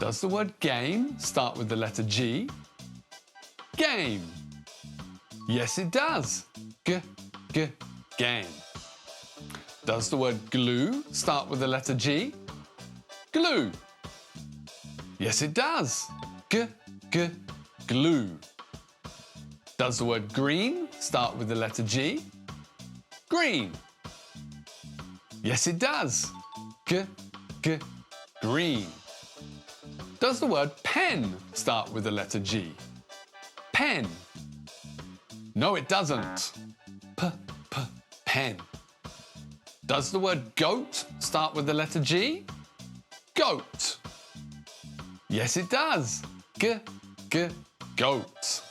Does the word game start with the letter G? Game. Yes, it does. Game. Does the word glue start with the letter G? Glue. Yes, it does. Glue. Does the word green start with the letter G? Green. Yes, it does. Green. Does the word pen start with the letter G? Pen. No, it doesn't. Pen. Does the word goat start with the letter G? Goat. Yes, it does. Goat.